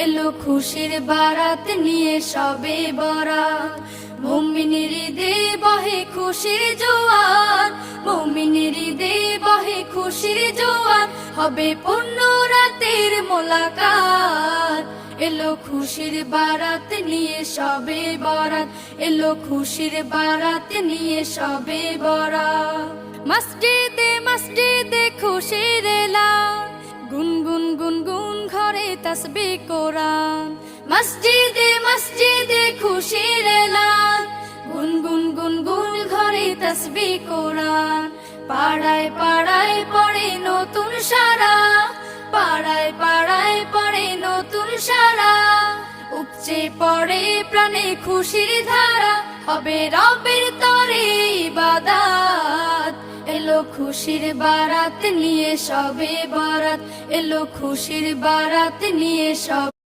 এলো খুশির বারাত নিয়ে সবে বরাত। মুমিনের ঈদে বহে খুশির জোয়ার, মুমিনের ঈদে বহে খুশির জোয়ার, হবে পূর্ণ রাতের মোলাকাত। এলো খুশির বারাত নিয়ে সবে বরাত, এলো খুশির বারাত নিয়ে সবে বরাত। মসজিদে মসজিদে খুশির এলান, গুনগুন গুনগুন ঘরে তাসবিহ কোরআন। মসজিদে মসজিদে খুশির এলান, গুনগুন গুনগুন ঘরে তাসবিহ কোরআন। পাড়ায় পাড়ায় পড়ে নতুন সারা, পাড়ায় পাড়ায় পড়ে নতুন সারা। উপচে পড়ে প্রাণে খুশির ধারা, হবে রবের তরে ইবাদত। এলো খুশির বারাত নিয়ে সবে বরাত, এলো খুশির বারাত নিয়ে সবে